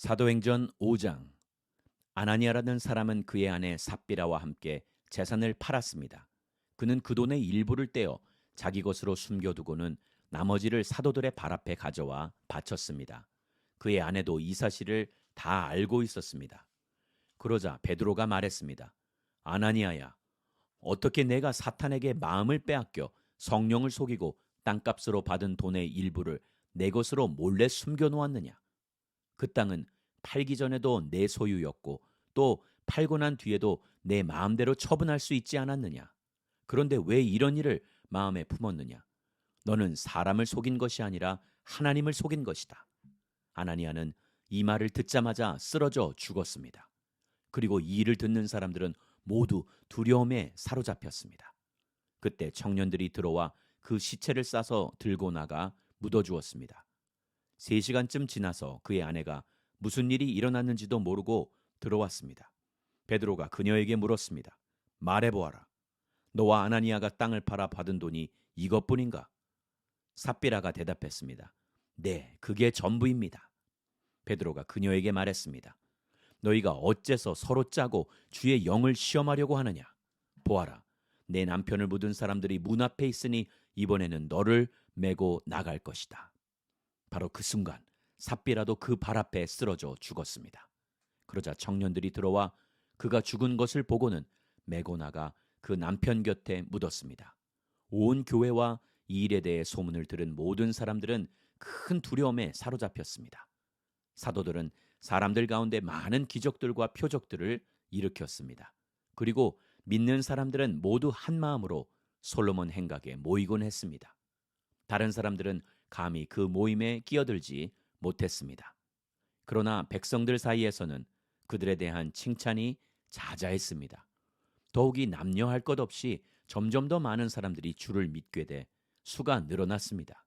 사도행전 5장. 아나니아라는 사람은 그의 아내 삽비라와 함께 재산을 팔았습니다. 그는 그 돈의 일부를 떼어 자기 것으로 숨겨두고는 나머지를 사도들의 발 앞에 가져와 바쳤습니다. 그의 아내도 이 사실을 다 알고 있었습니다. 그러자 베드로가 말했습니다. 아나니아야, 어떻게 내가 사탄에게 마음을 빼앗겨 성령을 속이고 땅값으로 받은 돈의 일부를 내 것으로 몰래 숨겨 놓았느냐? 그 땅은 팔기 전에도 내 소유였고 또 팔고 난 뒤에도 내 마음대로 처분할 수 있지 않았느냐? 그런데 왜 이런 일을 마음에 품었느냐? 너는 사람을 속인 것이 아니라 하나님을 속인 것이다. 아나니아는 이 말을 듣자마자 쓰러져 죽었습니다. 그리고 이 일을 듣는 사람들은 모두 두려움에 사로잡혔습니다. 그때 청년들이 들어와 그 시체를 싸서 들고 나가 묻어주었습니다. 3시간쯤 지나서 그의 아내가 무슨 일이 일어났는지도 모르고 들어왔습니다. 베드로가 그녀에게 물었습니다. 말해보아라. 너와 아나니아가 땅을 팔아 받은 돈이 이것뿐인가? 삽비라가 대답했습니다. 네, 그게 전부입니다. 베드로가 그녀에게 말했습니다. 너희가 어째서 서로 짜고 주의 영을 시험하려고 하느냐? 보아라, 내 남편을 묻은 사람들이 문 앞에 있으니 이번에는 너를 메고 나갈 것이다. 바로 그 순간 삽비라도 그 발 앞에 쓰러져 죽었습니다. 그러자 청년들이 들어와 그가 죽은 것을 보고는 메고 나가 그 남편 곁에 묻었습니다. 온 교회와 이 일에 대해 소문을 들은 모든 사람들은 큰 두려움에 사로잡혔습니다. 사도들은 사람들 가운데 많은 기적들과 표적들을 일으켰습니다. 그리고 믿는 사람들은 모두 한 마음으로 솔로몬 행각에 모이곤 했습니다. 다른 사람들은 감히 그 모임에 끼어들지 못했습니다. 그러나 백성들 사이에서는 그들에 대한 칭찬이 자자했습니다. 더욱이 남녀할 것 없이 점점 더 많은 사람들이 주를 믿게 돼 수가 늘어났습니다.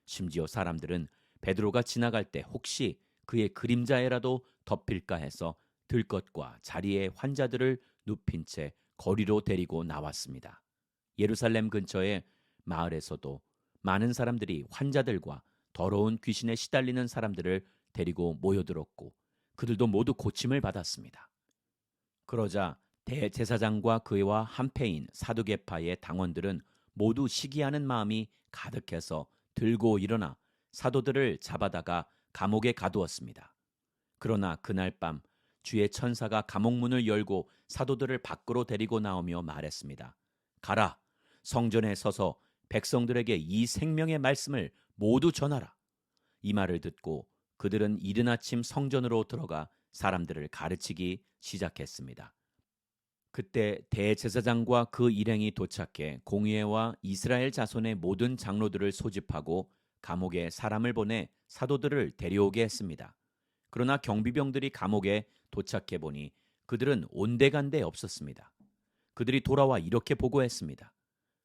심지어 사람들은 베드로가 지나갈 때 혹시 그의 그림자에라도 덮일까 해서 들것과 자리에 환자들을 눕힌 채 거리로 데리고 나왔습니다. 예루살렘 근처의 마을에서도 많은 사람들이 환자들과 더러운 귀신에 시달리는 사람들을 데리고 모여들었고 그들도 모두 고침을 받았습니다. 그러자 대제사장과 그와 한패인 사두개파의 당원들은 모두 시기하는 마음이 가득해서 들고 일어나 사도들을 잡아다가 감옥에 가두었습니다. 그러나 그날 밤 주의 천사가 감옥 문을 열고 사도들을 밖으로 데리고 나오며 말했습니다. 가라, 성전에 서서 백성들에게 이 생명의 말씀을 모두 전하라. 이 말을 듣고 그들은 이른 아침 성전으로 들어가 사람들을 가르치기 시작했습니다. 그때 대제사장과 그 일행이 도착해 공회와 이스라엘 자손의 모든 장로들을 소집하고 감옥에 사람을 보내 사도들을 데려오게 했습니다. 그러나 경비병들이 감옥에 도착해 보니 그들은 온데간데 없었습니다. 그들이 돌아와 이렇게 보고했습니다.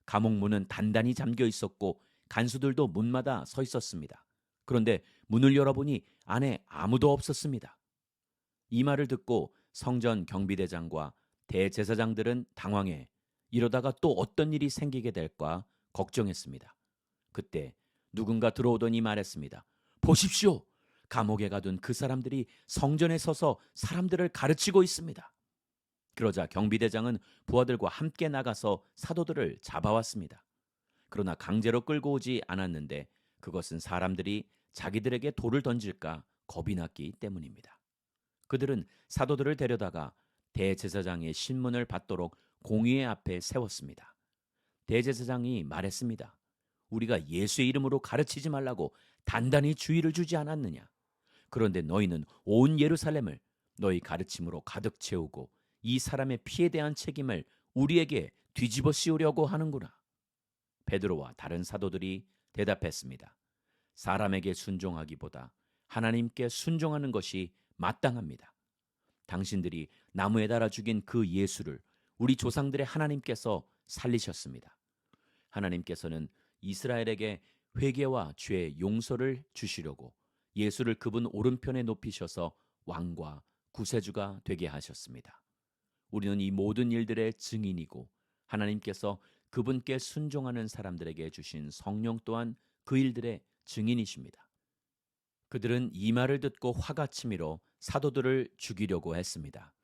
감옥 문은 단단히 잠겨 있었고 간수들도 문마다 서 있었습니다. 그런데 문을 열어보니 안에 아무도 없었습니다. 이 말을 듣고 성전 경비대장과 대제사장들은 당황해 이러다가 또 어떤 일이 생기게 될까 걱정했습니다. 그때 누군가 들어오더니 말했습니다. 보십시오. 감옥에 가둔 그 사람들이 성전에 서서 사람들을 가르치고 있습니다. 그러자 경비대장은 부하들과 함께 나가서 사도들을 잡아왔습니다. 그러나 강제로 끌고 오지 않았는데 그것은 사람들이 자기들에게 돌을 던질까 겁이 났기 때문입니다. 그들은 사도들을 데려다가 대제사장의 신문을 받도록 공의회 앞에 세웠습니다. 대제사장이 말했습니다. 우리가 예수의 이름으로 가르치지 말라고 단단히 주의를 주지 않았느냐? 그런데 너희는 온 예루살렘을 너희 가르침으로 가득 채우고 이 사람의 피에 대한 책임을 우리에게 뒤집어 씌우려고 하는구나. 베드로와 다른 사도들이 대답했습니다. 사람에게 순종하기보다 하나님께 순종하는 것이 마땅합니다. 당신들이 나무에 달아 죽인 그 예수를 우리 조상들의 하나님께서 살리셨습니다. 하나님께서는 이스라엘에게 회개와 죄의 용서를 주시려고 예수를 그분 오른편에 높이셔서 왕과 구세주가 되게 하셨습니다. 우리는 이 모든 일들의 증인이고 하나님께서 그분께 순종하는 사람들에게 주신 성령 또한 그 일들의 증인이십니다. 그들은 이 말을 듣고 화가 치밀어 사도들을 죽이려고 했습니다.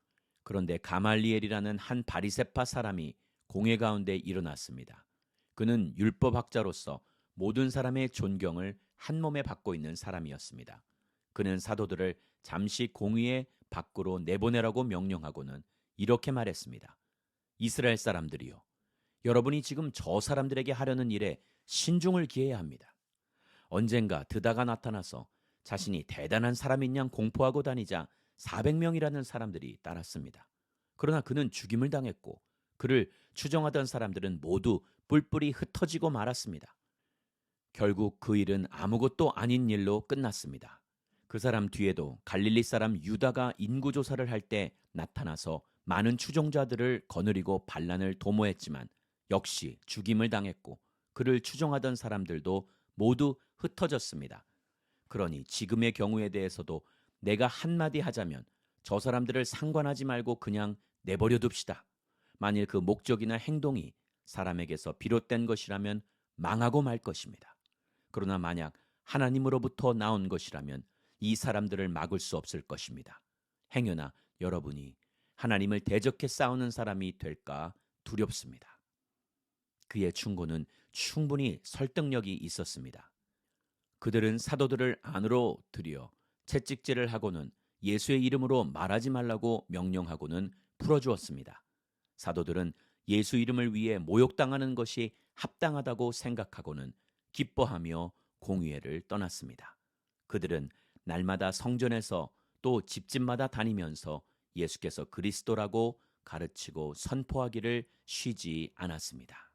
그런데 가말리엘이라는 한 바리새파 사람이 공회 가운데 일어났습니다. 그는 율법학자로서 모든 사람의 존경을 한 몸에 받고 있는 사람이었습니다. 그는 사도들을 잠시 공의의 밖으로 내보내라고 명령하고는 이렇게 말했습니다. 이스라엘 사람들이요, 여러분이 지금 저 사람들에게 하려는 일에 신중을 기해야 합니다. 언젠가 드다가 나타나서 자신이 대단한 사람인 양 공포하고 다니자 400명이라는 사람들이 따랐습니다. 그러나 그는 죽임을 당했고 그를 추종하던 사람들은 모두 뿔뿔이 흩어지고 말았습니다. 결국 그 일은 아무것도 아닌 일로 끝났습니다. 그 사람 뒤에도 갈릴리 사람 유다가 인구조사를 할 때 나타나서 많은 추종자들을 거느리고 반란을 도모했지만 역시 죽임을 당했고 그를 추종하던 사람들도 모두 흩어졌습니다. 그러니 지금의 경우에 대해서도 내가 한마디 하자면 저 사람들을 상관하지 말고 그냥 내버려 둡시다. 만일 그 목적이나 행동이 사람에게서 비롯된 것이라면 망하고 말 것입니다. 그러나 만약 하나님으로부터 나온 것이라면 이 사람들을 막을 수 없을 것입니다. 행여나 여러분이 하나님을 대적해 싸우는 사람이 될까 두렵습니다. 그의 충고는 충분히 설득력이 있었습니다. 그들은 사도들을 안으로 들여 채찍질을 하고는 예수의 이름으로 말하지 말라고 명령하고는 풀어주었습니다. 사도들은 예수 이름을 위해 모욕당하는 것이 합당하다고 생각하고는 기뻐하며 공의회를 떠났습니다. 그들은 날마다 성전에서 또 집집마다 다니면서 예수께서 그리스도라고 가르치고 선포하기를 쉬지 않았습니다.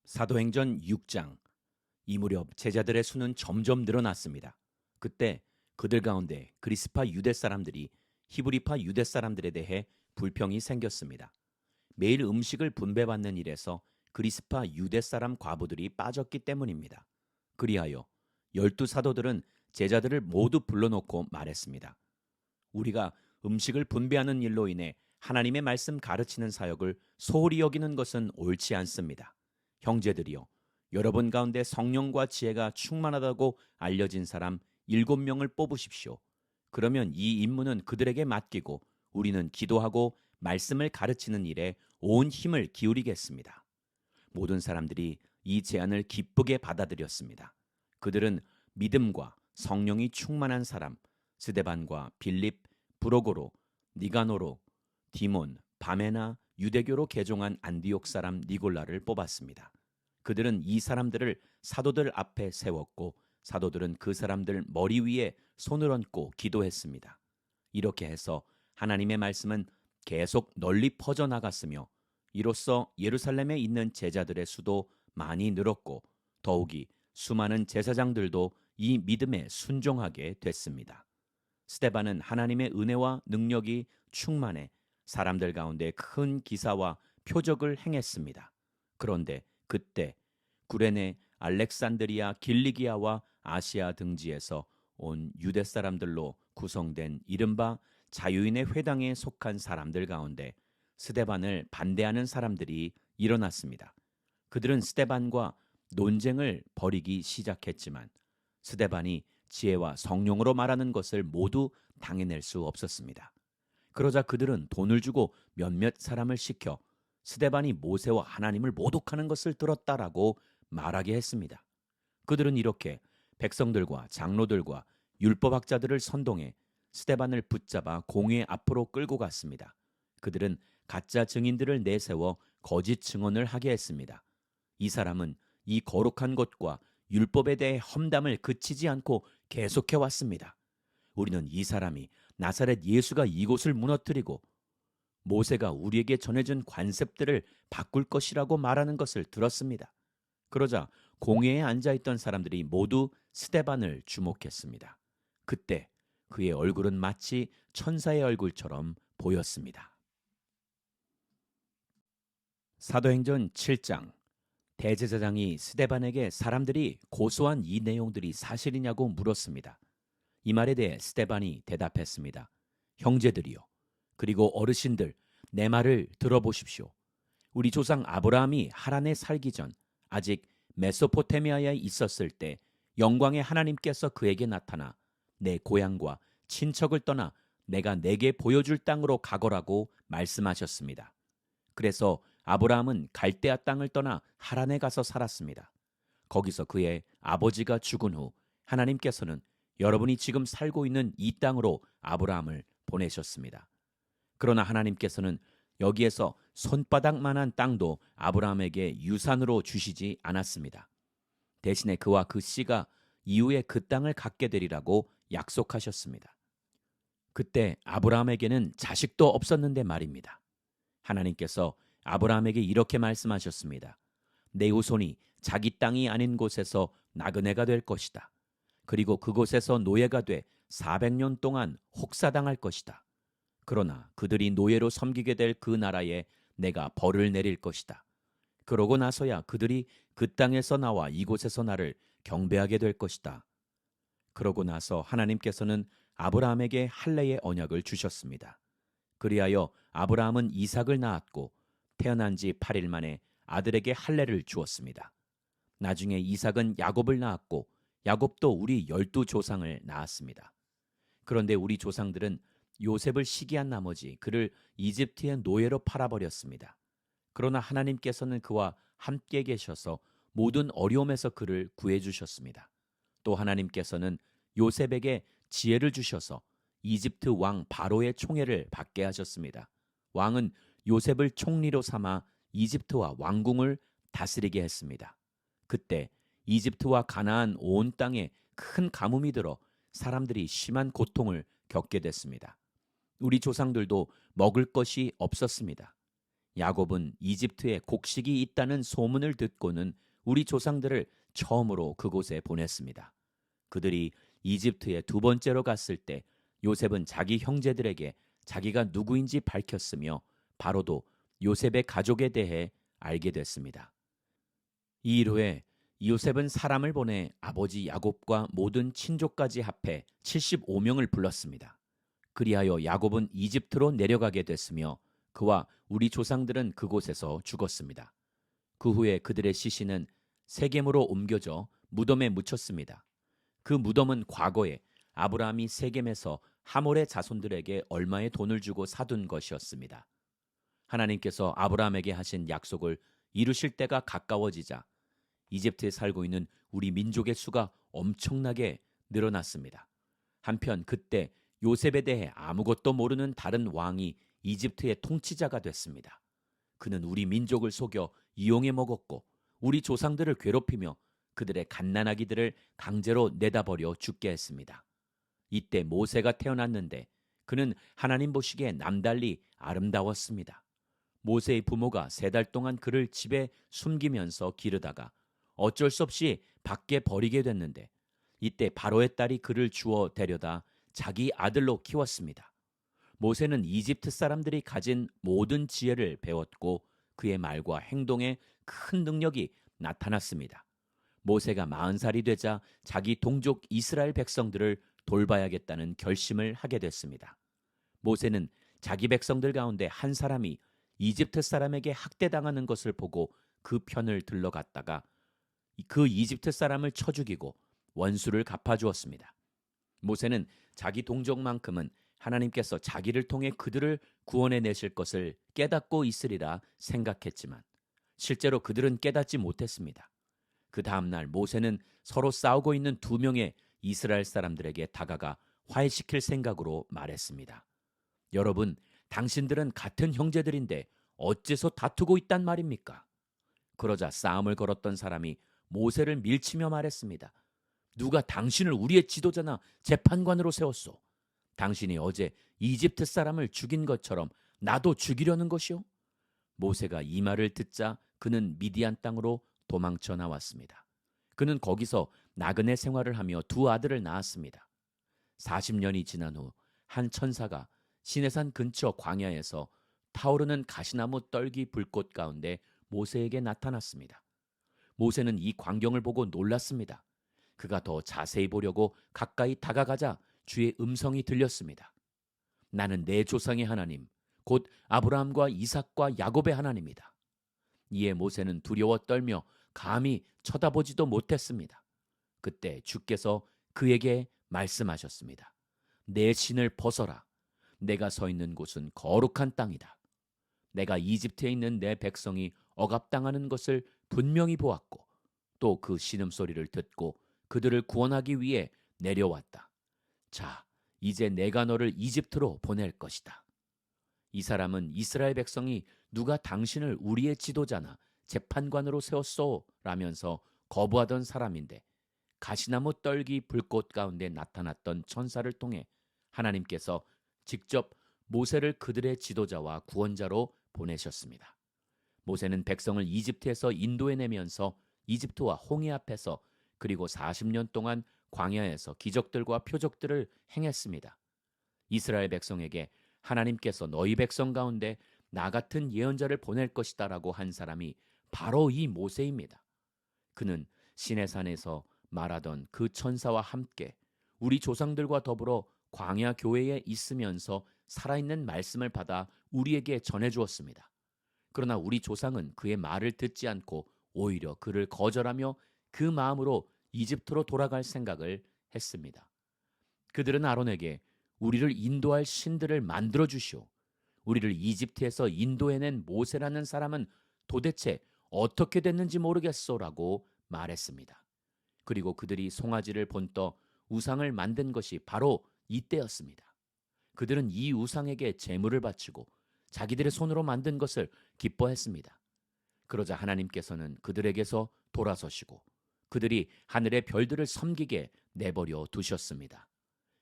사도행전 6장. 이 무렵 제자들의 수는 점점 늘어났습니다. 그때 그들 가운데 그리스파 유대 사람들이 히브리파 유대 사람들에 대해 불평이 생겼습니다. 매일 음식을 분배받는 일에서 그리스파 유대 사람 과부들이 빠졌기 때문입니다. 그리하여 12사도들은 제자들을 모두 불러놓고 말했습니다. 우리가 음식을 분배하는 일로 인해 하나님의 말씀 가르치는 사역을 소홀히 여기는 것은 옳지 않습니다. 형제들이여, 여러분 가운데 성령과 지혜가 충만하다고 알려진 사람 7명을 뽑으십시오. 그러면 이 임무는 그들에게 맡기고 우리는 기도하고 말씀을 가르치는 일에 온 힘을 기울이겠습니다. 모든 사람들이 이 제안을 기쁘게 받아들였습니다. 그들은 믿음과 성령이 충만한 사람 스데반과 빌립, 브로고로, 니가노로, 디몬, 바메나, 유대교로 개종한 안디옥 사람 니골라를 뽑았습니다. 그들은 이 사람들을 사도들 앞에 세웠고 사도들은 그 사람들 머리 위에 손을 얹고 기도했습니다. 이렇게 해서 하나님의 말씀은 계속 널리 퍼져나갔으며 이로써 예루살렘에 있는 제자들의 수도 많이 늘었고 더욱이 수많은 제사장들도 이 믿음에 순종하게 됐습니다. 스데반은 하나님의 은혜와 능력이 충만해 사람들 가운데 큰 기사와 표적을 행했습니다. 그런데 그때 구레네, 알렉산드리아, 길리기아와 아시아 등지에서 온 유대 사람들로 구성된 이른바 자유인의 회당에 속한 사람들 가운데 스데반을 반대하는 사람들이 일어났습니다. 그들은 스데반과 논쟁을 벌이기 시작했지만 스데반이 지혜와 성령으로 말하는 것을 모두 당해낼 수 없었습니다. 그러자 그들은 돈을 주고 몇몇 사람을 시켜 스데반이 모세와 하나님을 모독하는 것을 들었다라고 말하게 했습니다. 그들은 이렇게 백성들과 장로들과 율법학자들을 선동해 스데반을 붙잡아 공회 앞으로 끌고 갔습니다. 그들은 가짜 증인들을 내세워 거짓 증언을 하게 했습니다. 이 사람은 이 거룩한 것과 율법에 대해 험담을 그치지 않고 계속해 왔습니다. 우리는 이 사람이 나사렛 예수가 이곳을 무너뜨리고 모세가 우리에게 전해준 관습들을 바꿀 것이라고 말하는 것을 들었습니다. 그러자 공회에 앉아있던 사람들이 모두 스데반을 주목했습니다. 그때 그의 얼굴은 마치 천사의 얼굴처럼 보였습니다. 사도행전 7장. 대제사장이 스데반에게 사람들이 고소한 이 내용들이 사실이냐고 물었습니다. 이 말에 대해 스데반이 대답했습니다. 형제들이요, 그리고 어르신들, 내 말을 들어보십시오. 우리 조상 아브라함이 하란에 살기 전 아직 메소포타미아에 있었을 때 영광의 하나님께서 그에게 나타나 내 고향과 친척을 떠나 내가 내게 보여줄 땅으로 가거라고 말씀하셨습니다. 그래서 아브라함은 갈대아 땅을 떠나 하란에 가서 살았습니다. 거기서 그의 아버지가 죽은 후 하나님께서는 여러분이 지금 살고 있는 이 땅으로 아브라함을 보내셨습니다. 그러나 하나님께서는 여기에서 손바닥만한 땅도 아브라함에게 유산으로 주시지 않았습니다. 대신에 그와 그 씨가 이후에 그 땅을 갖게 되리라고 약속하셨습니다. 그때 아브라함에게는 자식도 없었는데 말입니다. 하나님께서 아브라함에게 이렇게 말씀하셨습니다. 내 후손이 자기 땅이 아닌 곳에서 나그네가 될 것이다. 그리고 그곳에서 노예가 돼 400년 동안 혹사당할 것이다. 그러나 그들이 노예로 섬기게 될 그 나라에 내가 벌을 내릴 것이다. 그러고 나서야 그들이 그 땅에서 나와 이곳에서 나를 경배하게 될 것이다. 그러고 나서 하나님께서는 아브라함에게 할례의 언약을 주셨습니다. 그리하여 아브라함은 이삭을 낳았고 태어난 지 8일 만에 아들에게 할례를 주었습니다. 나중에 이삭은 야곱을 낳았고 야곱도 우리 12조상을 낳았습니다. 그런데 우리 조상들은 요셉을 시기한 나머지 그를 이집트의 노예로 팔아버렸습니다. 그러나 하나님께서는 그와 함께 계셔서 모든 어려움에서 그를 구해주셨습니다. 또 하나님께서는 요셉에게 지혜를 주셔서 이집트 왕 바로의 총애를 받게 하셨습니다. 왕은 요셉을 총리로 삼아 이집트와 왕궁을 다스리게 했습니다. 그때 이집트와 가나안 온 땅에 큰 가뭄이 들어 사람들이 심한 고통을 겪게 됐습니다. 우리 조상들도 먹을 것이 없었습니다. 야곱은 이집트에 곡식이 있다는 소문을 듣고는 우리 조상들을 처음으로 그곳에 보냈습니다. 그들이 이집트에 두 번째로 갔을 때 요셉은 자기 형제들에게 자기가 누구인지 밝혔으며 바로도 요셉의 가족에 대해 알게 됐습니다. 이 일 후에 요셉은 사람을 보내 아버지 야곱과 모든 친족까지 합해 75명을 불렀습니다. 그리하여 야곱은 이집트로 내려가게 됐으며 그와 우리 조상들은 그곳에서 죽었습니다. 그 후에 그들의 시신은 세겜으로 옮겨져 무덤에 묻혔습니다. 그 무덤은 과거에 아브라함이 세겜에서 하몰의 자손들에게 얼마의 돈을 주고 사둔 것이었습니다. 하나님께서 아브라함에게 하신 약속을 이루실 때가 가까워지자 이집트에 살고 있는 우리 민족의 수가 엄청나게 늘어났습니다. 한편 그때 요셉에 대해 아무것도 모르는 다른 왕이 이집트의 통치자가 됐습니다. 그는 우리 민족을 속여 이용해 먹었고 우리 조상들을 괴롭히며 그들의 갓난아기들을 강제로 내다버려 죽게 했습니다. 이때 모세가 태어났는데 그는 하나님 보시기에 남달리 아름다웠습니다. 모세의 부모가 3달 동안 그를 집에 숨기면서 기르다가 어쩔 수 없이 밖에 버리게 됐는데 이때 바로의 딸이 그를 주워 데려다 자기 아들로 키웠습니다. 모세는 이집트 사람들이 가진 모든 지혜를 배웠고 그의 말과 행동에 큰 능력이 나타났습니다. 모세가 40살이 되자 자기 동족 이스라엘 백성들을 돌봐야겠다는 결심을 하게 됐습니다. 모세는 자기 백성들 가운데 한 사람이 이집트 사람에게 학대당하는 것을 보고 그 편을 들러갔다가 그 이집트 사람을 쳐 죽이고 원수를 갚아주었습니다. 모세는 자기 동족만큼은 하나님께서 자기를 통해 그들을 구원해 내실 것을 깨닫고 있으리라 생각했지만 실제로 그들은 깨닫지 못했습니다. 그 다음날 모세는 서로 싸우고 있는 2명의 이스라엘 사람들에게 다가가 화해시킬 생각으로 말했습니다. 여러분, 당신들은 같은 형제들인데 어째서 다투고 있단 말입니까? 그러자 싸움을 걸었던 사람이 모세를 밀치며 말했습니다. 누가 당신을 우리의 지도자나 재판관으로 세웠소? 당신이 어제 이집트 사람을 죽인 것처럼 나도 죽이려는 것이오? 모세가 이 말을 듣자 그는 미디안 땅으로 도망쳐 나왔습니다. 그는 거기서 나그네 생활을 하며 2 아들을 낳았습니다. 40년이 지난 후 한 천사가 시내산 근처 광야에서 타오르는 가시나무 떨기 불꽃 가운데 모세에게 나타났습니다. 모세는 이 광경을 보고 놀랐습니다. 그가 더 자세히 보려고 가까이 다가가자 주의 음성이 들렸습니다. 나는 내 조상의 하나님, 곧 아브라함과 이삭과 야곱의 하나님이다. 이에 모세는 두려워 떨며 감히 쳐다보지도 못했습니다. 그때 주께서 그에게 말씀하셨습니다. 내 신을 벗어라. 내가 서 있는 곳은 거룩한 땅이다. 내가 이집트에 있는 내 백성이 억압당하는 것을 분명히 보았고 또 그 신음소리를 듣고 그들을 구원하기 위해 내려왔다. 자, 이제 내가 너를 이집트로 보낼 것이다. 이 사람은 이스라엘 백성이 누가 당신을 우리의 지도자나 재판관으로 세웠소? 라면서 거부하던 사람인데 가시나무 떨기 불꽃 가운데 나타났던 천사를 통해 하나님께서 직접 모세를 그들의 지도자와 구원자로 보내셨습니다. 모세는 백성을 이집트에서 인도해내면서 이집트와 홍해 앞에서 그리고 40년 동안 광야에서 기적들과 표적들을 행했습니다. 이스라엘 백성에게 하나님께서 너희 백성 가운데 나 같은 예언자를 보낼 것이다 라고 한 사람이 바로 이 모세입니다. 그는 시내산에서 말하던 그 천사와 함께 우리 조상들과 더불어 광야 교회에 있으면서 살아있는 말씀을 받아 우리에게 전해주었습니다. 그러나 우리 조상은 그의 말을 듣지 않고 오히려 그를 거절하며 그 마음으로 이집트로 돌아갈 생각을 했습니다. 그들은 아론에게 우리를 인도할 신들을 만들어 주시오. 우리를 이집트에서 인도해낸 모세라는 사람은 도대체 어떻게 됐는지 모르겠소라고 말했습니다. 그리고 그들이 송아지를 본떠 우상을 만든 것이 바로 이때였습니다. 그들은 이 우상에게 제물을 바치고 자기들의 손으로 만든 것을 기뻐했습니다. 그러자 하나님께서는 그들에게서 돌아서시고 그들이 하늘의 별들을 섬기게 내버려 두셨습니다.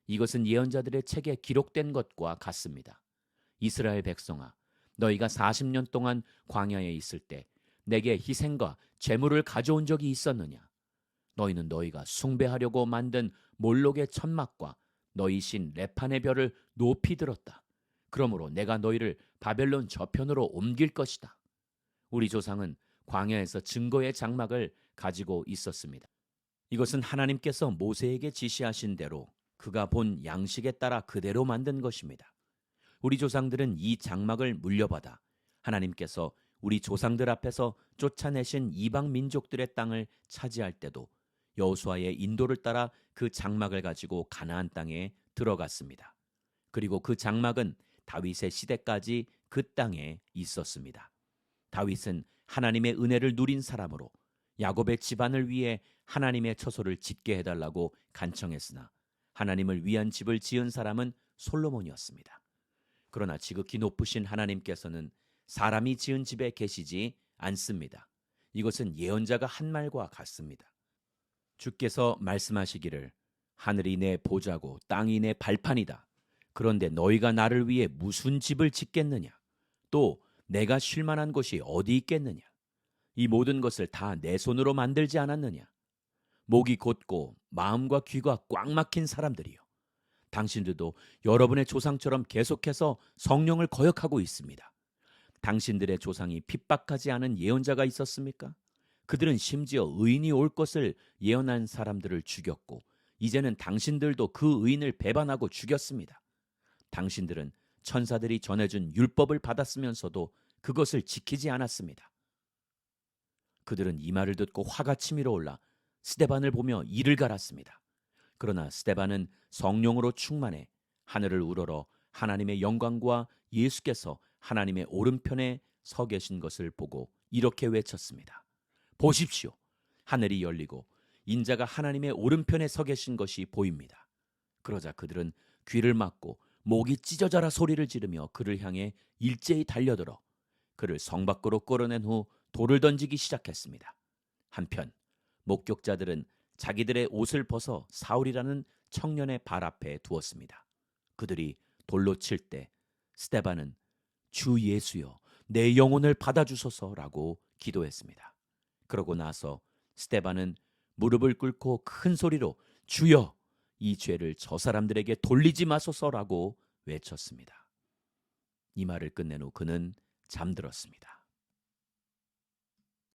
이것은 예언자들의 책에 기록된 것과 같습니다. 이스라엘 백성아, 너희가 40년 동안 광야에 있을 때 내게 희생과 제물을 가져온 적이 있었느냐? 너희는 너희가 숭배하려고 만든 몰록의 천막과 너희 신 레판의 별을 높이 들었다. 그러므로 내가 너희를 바벨론 저편으로 옮길 것이다. 우리 조상은 광야에서 증거의 장막을 가지고 있었습니다. 이것은 하나님께서 모세에게 지시하신 대로 그가 본 양식에 따라 그대로 만든 것입니다. 우리 조상들은 이 장막을 물려받아 하나님께서 우리 조상들 앞에서 쫓아내신 이방 민족들의 땅을 차지할 때도 여호수아의 인도를 따라 그 장막을 가지고 가나안 땅에 들어갔습니다. 그리고 그 장막은 다윗의 시대까지 그 땅에 있었습니다. 다윗은 하나님의 은혜를 누린 사람으로 야곱의 집안을 위해 하나님의 처소를 짓게 해달라고 간청했으나 하나님을 위한 집을 지은 사람은 솔로몬이었습니다. 그러나 지극히 높으신 하나님께서는 사람이 지은 집에 계시지 않습니다. 이것은 예언자가 한 말과 같습니다. 주께서 말씀하시기를 하늘이 내 보좌고 땅이 내 발판이다. 그런데 너희가 나를 위해 무슨 집을 짓겠느냐? 또 내가 쉴 만한 곳이 어디 있겠느냐? 이 모든 것을 다 내 손으로 만들지 않았느냐? 목이 곧고 마음과 귀가 꽉 막힌 사람들이요. 당신들도 여러분의 조상처럼 계속해서 성령을 거역하고 있습니다. 당신들의 조상이 핍박하지 않은 예언자가 있었습니까? 그들은 심지어 의인이 올 것을 예언한 사람들을 죽였고 이제는 당신들도 그 의인을 배반하고 죽였습니다. 당신들은 천사들이 전해준 율법을 받았으면서도 그것을 지키지 않았습니다. 그들은 이 말을 듣고 화가 치밀어 올라 스데반을 보며 이를 갈았습니다. 그러나 스데반은 성령으로 충만해 하늘을 우러러 하나님의 영광과 예수께서 하나님의 오른편에 서 계신 것을 보고 이렇게 외쳤습니다. 보십시오. 하늘이 열리고 인자가 하나님의 오른편에 서 계신 것이 보입니다. 그러자 그들은 귀를 막고 목이 찢어져라 소리를 지르며 그를 향해 일제히 달려들어 그를 성 밖으로 끌어낸 후 돌을 던지기 시작했습니다. 한편 목격자들은 자기들의 옷을 벗어 사울이라는 청년의 발 앞에 두었습니다. 그들이 돌로 칠 때 스데반은 주 예수여 내 영혼을 받아주소서라고 기도했습니다. 그러고 나서 스데반은 무릎을 꿇고 큰 소리로 주여 이 죄를 저 사람들에게 돌리지 마소서라고 외쳤습니다. 이 말을 끝낸 후 그는 잠들었습니다.